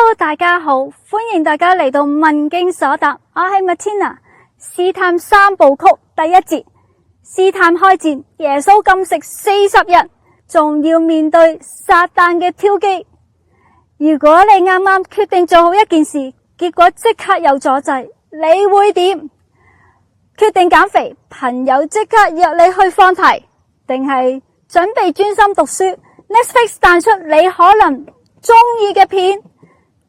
Hello， 大家好，歡迎大家嚟到問經所答，我係 Martina。試探三部曲第一節，試探開戰，耶穌禁食40日，仲要面對撒旦嘅挑機。如果你啱啱決定做好一件事，結果即刻有阻滯，你會點？決定減肥，朋友即刻約你去放題，定係準備專心讀書？ Netflix 彈出你可能中意嘅片，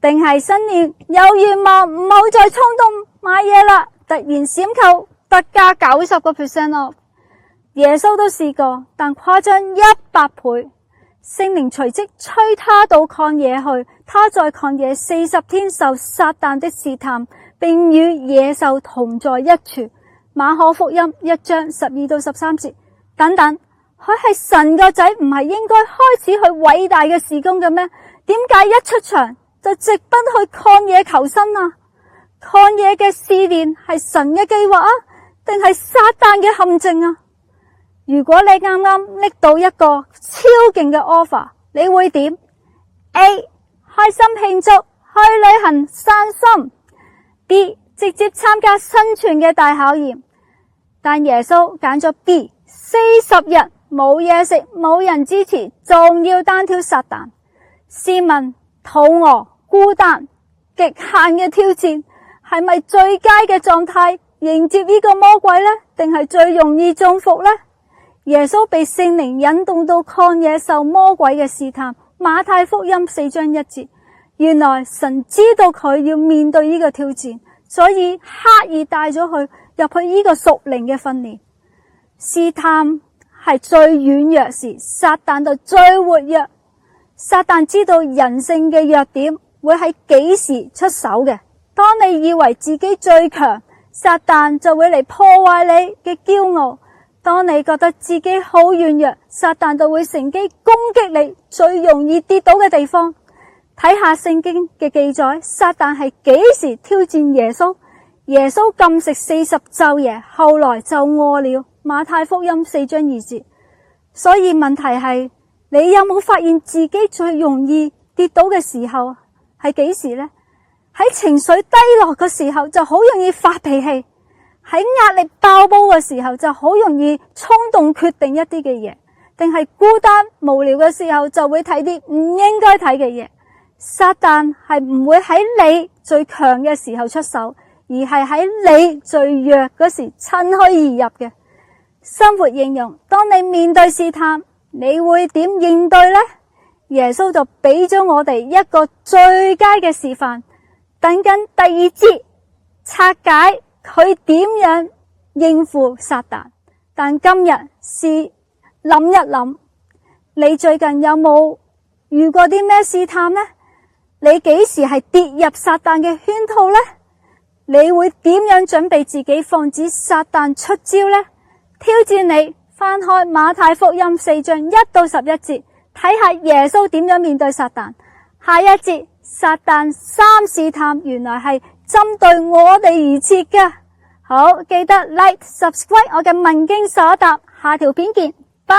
定係新年有願望唔好再衝動買嘢啦，突然閃購特價90% off。耶穌都試過，但誇張100倍。聖靈隨即催他到曠野去，他在曠野40天受撒旦的試探，並與野獸同在一處。馬可福音1章12到13節等等。佢係神個仔，唔係應該開始去偉大嘅事工嘅咩？點解一出場就直奔去曠野求生啊？曠野嘅試煉係神嘅計劃啊，定係撒旦嘅陷阱啊？如果你啱啱拎到一個超勁嘅 offer， 你會點？ A. 開心慶祝，去旅行散心。 B. 直接參加生存嘅大考驗。但耶穌揀咗 B， 40日冇嘢食，冇人支持，仲要單挑撒旦。試問肚餓、孤單、極限嘅挑戰，係咪最佳嘅狀態迎接呢個魔鬼呢？定係最容易中伏呢？耶穌被聖靈引動到曠野受魔鬼嘅試探。馬太福音4章1節，原來神知道佢要面對呢個挑戰，所以刻意帶咗佢入去呢個屬靈嘅訓練。試探係最軟弱時，撒旦就最活躍。撒旦知道人性嘅弱點會喺幾時出手嘅。當你以為自己最強，撒旦就會嚟破壞你嘅驕傲。當你覺得自己好軟弱，撒旦就會乘機攻擊你最容易跌倒嘅地方。睇下聖經嘅記載，撒旦係幾時挑戰耶穌？耶穌禁食40晝夜，後來就餓了。馬太福音4章2節。所以問題係，你有冇發現自己最容易跌倒嘅時候係幾時呢？喺情緒低落嘅時候就好容易發脾氣，喺壓力爆煲嘅時候就好容易衝動決定一啲嘅嘢，定係孤單無聊嘅時候就會睇啲唔應該睇嘅嘢。撒旦係唔會喺你最強嘅時候出手，而係喺你最弱嗰時趁虛而入嘅。生活應用，當你面對試探，你會點應對呢？耶穌就俾咗我哋一個最佳嘅示範。等緊第2節拆解佢點樣應付撒旦。但今日試諗一諗，你最近有冇遇過啲咩試探呢？你幾時係跌入撒旦嘅圈套呢？你會點樣準備自己防止撒旦出招呢？挑戰你翻開馬太福音4章1到11節，睇下耶穌點樣面對撒旦。下一節，撒旦3試探原來係針對我哋而設嘅。好，記得 like、subscribe 我嘅問經所答，下條片見，拜。